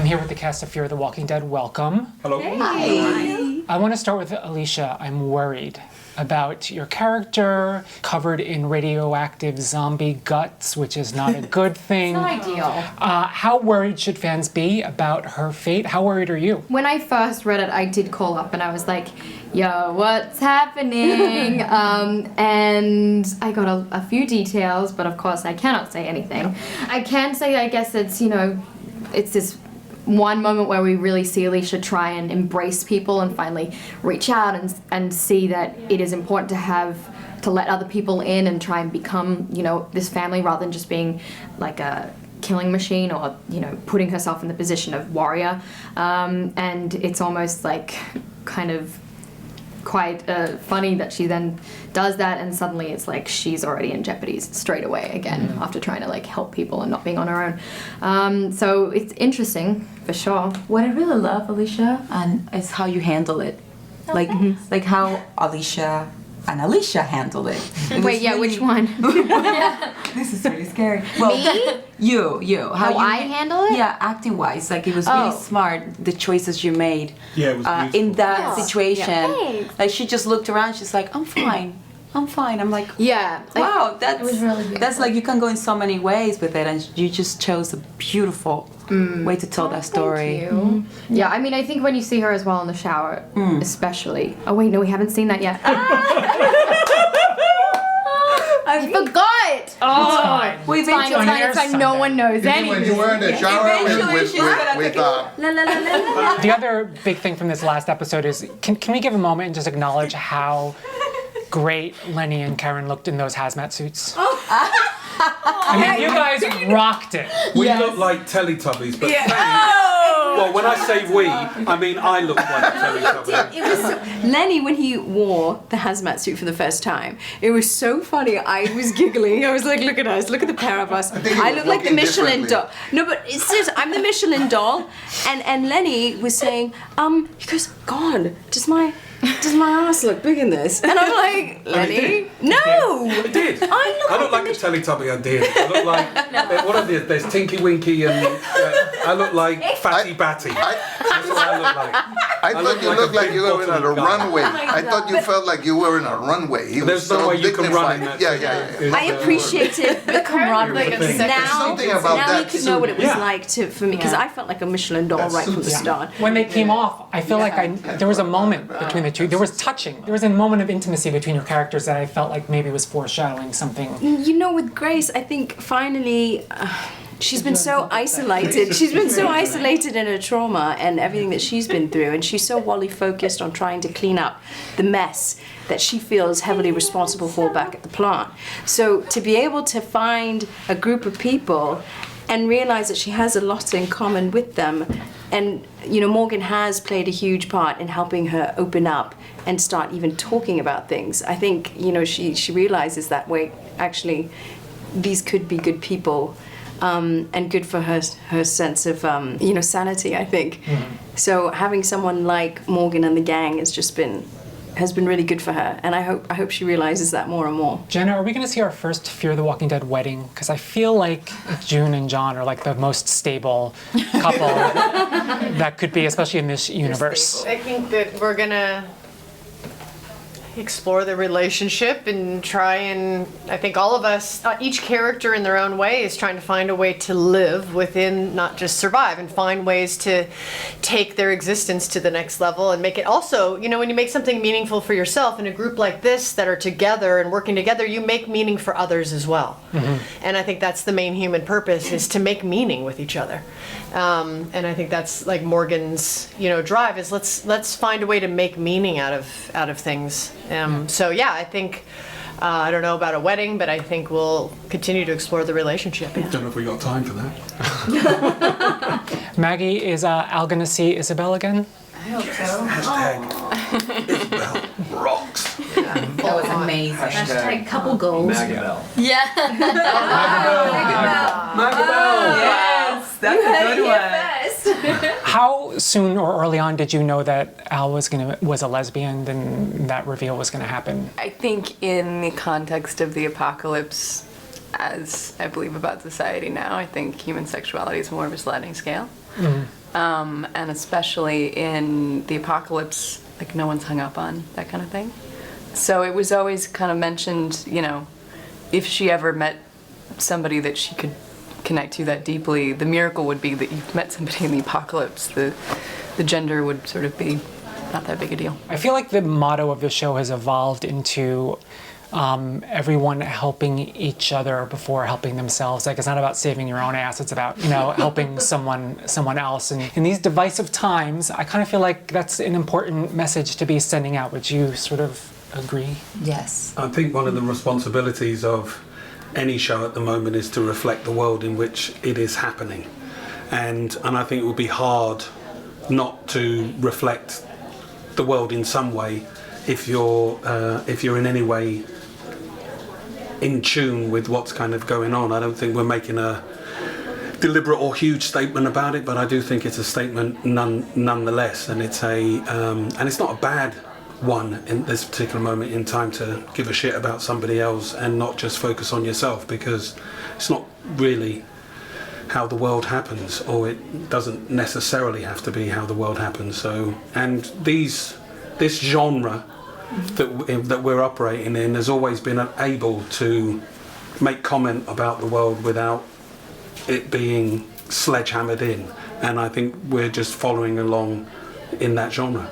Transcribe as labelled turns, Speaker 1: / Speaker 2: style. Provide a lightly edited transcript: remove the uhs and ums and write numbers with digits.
Speaker 1: here with the cast of Fear the Walking Dead. Welcome.
Speaker 2: Hello.
Speaker 3: Hi.
Speaker 1: I want to start with Alicia. I'm worried about your character covered in radioactive zombie guts, which is not a good thing.
Speaker 3: It's not ideal.
Speaker 1: How worried should fans be about her fate? How worried are you?
Speaker 3: When I first read it, I did call up and I was like, yo, what's happening? And I got a few details, but of course I cannot say anything. I can say, I guess it's, it's this one moment where we really see Alicia try and embrace people and finally reach out and see that it is important to let other people in and try and become, this family rather than just being like a killing machine or, putting herself in the position of warrior. And it's almost like kind of quite funny that she then does that and suddenly it's like she's already in jeopardy straight away again after trying to help people and not being on her own. So it's interesting for sure.
Speaker 4: What I really love, Alicia, is how you handle it. Like how Alicia handled it.
Speaker 3: Wait, yeah, which one?
Speaker 4: This is really scary. Well,
Speaker 3: Me?
Speaker 4: You.
Speaker 3: How I handle it?
Speaker 4: Yeah, acting-wise. It was really smart, the choices you made
Speaker 2: Yeah, it was beautiful.
Speaker 4: in that situation.
Speaker 3: Yeah.
Speaker 4: Like, she just looked around, she's like, I'm fine. I'm like,
Speaker 3: Yeah.
Speaker 4: wow,
Speaker 3: it was really beautiful.
Speaker 4: that's you can go in so many ways with it, and you just chose a beautiful way to tell that story.
Speaker 3: Thank you. Yeah, I mean, I think when you see her as well in the shower, especially. Oh wait, no, we haven't seen that yet. I forgot.
Speaker 1: It's fine.
Speaker 3: It's fine. No one knows
Speaker 5: When
Speaker 3: anything.
Speaker 5: you were in the shower
Speaker 4: Eventually
Speaker 5: with
Speaker 4: she's gonna take
Speaker 1: The other big thing from this last episode is, can we give a moment and just acknowledge how great Lenny and Karen looked in those hazmat suits? I mean, you guys rocked it.
Speaker 2: We look like Teletubbies, but well, when I say we, I mean I look like a Teletubby.
Speaker 6: It was Lenny when he wore the hazmat suit for the first time. It was so funny. I was giggling. I was like, "Look at us! Look at the pair of us! I look like the Michelin doll." No, but it's serious. I'm the Michelin doll, and Lenny was saying, he goes, "God, does my ass look big in this?" And I'm like, "Lenny, no."
Speaker 2: I did.
Speaker 6: I
Speaker 2: look like a Teletubby. I did. I look like what are there? There's Tinky Winky and I look like Fatty Batty. That's what I look like.
Speaker 5: I thought you looked like you were in a runway. I thought you felt like you were in a runway. He
Speaker 2: There's
Speaker 5: was
Speaker 2: no
Speaker 5: so
Speaker 2: way you can run
Speaker 5: dignified.
Speaker 2: in that.
Speaker 5: Yeah.
Speaker 6: I appreciated the camaraderie. Now,
Speaker 5: something about
Speaker 6: now
Speaker 5: that
Speaker 6: you can know what it was
Speaker 2: Yeah.
Speaker 6: like for me, because I felt like a Michelin doll right from the start.
Speaker 1: When they came off, I feel like there was a moment between the two. There was touching. There was a moment of intimacy between your characters that I felt like maybe was foreshadowing something.
Speaker 6: With Grace, I think finally she's been so isolated. She's been so isolated in her trauma and everything that she's been through, and she's so wholly focused on trying to clean up the mess that she feels heavily responsible for back at the plant. So to be able to find a group of people and realize that she has a lot in common with them, and Morgan has played a huge part in helping her open up and start even talking about things. I think she realizes that actually these could be good people, and good for her sense of sanity, I think. So having someone like Morgan and the gang has been really good for her, and I hope she realizes that more and more.
Speaker 1: Jenna, are we going to see our first Fear the Walking Dead wedding? Because I feel like June and John are like the most stable couple that could be, especially in this universe.
Speaker 7: I think that we're gonna explore the relationship and try and, I think all of us, each character in their own way is trying to find a way to live within, not just survive, and find ways to take their existence to the next level and make it also, when you make something meaningful for yourself in a group like this that are together and working together, you make meaning for others as well. And I think that's the main human purpose, is to make meaning with each other. And I think that's like Morgan's, drive is let's find a way to make meaning out of things. So yeah, I think I don't know about a wedding, but I think we'll continue to explore the relationship.
Speaker 2: I don't know if we got time for that.
Speaker 1: Maggie, is Al gonna see Isabel again?
Speaker 3: I hope so.
Speaker 2: Hashtag Isabel rocks.
Speaker 4: That was amazing.
Speaker 3: Hashtag couple goals.
Speaker 2: Magabel.
Speaker 3: Yeah.
Speaker 2: Magabel.
Speaker 4: Yes, that's a good one.
Speaker 1: How soon or early on did you know that Al was a lesbian and that reveal was gonna happen?
Speaker 8: I think in the context of the apocalypse, as I believe about society now, I think human sexuality is more of a sliding scale. and especially in the apocalypse, like no one's hung up on that kind of thing. So it was always kind of mentioned, you know, if she ever met somebody that she could connect to that deeply, the miracle would be that you've met somebody in the apocalypse. The gender would sort of be not that big a deal.
Speaker 1: I feel like the motto of the show has evolved into everyone helping each other before helping themselves. Like, it's not about saving your own ass, it's about, you know, helping someone else. And in these divisive times, I kind of feel like that's an important message to be sending out. Would you sort of agree?
Speaker 4: Yes.
Speaker 2: I think one of the responsibilities of any show at the moment is to reflect the world in which it is happening. And I think it would be hard not to reflect the world in some way if you're in any way in tune with what's kind of going on. I don't think we're making a deliberate or huge statement about it, but I do think it's a statement nonetheless, and it's not a bad one in this particular moment in time to give a shit about somebody else and not just focus on yourself, because it's not really how the world happens, or it doesn't necessarily have to be how the world happens. So, and this genre that we're operating in has always been able to make comment about the world without it being sledgehammered in, and I think we're just following along in that genre.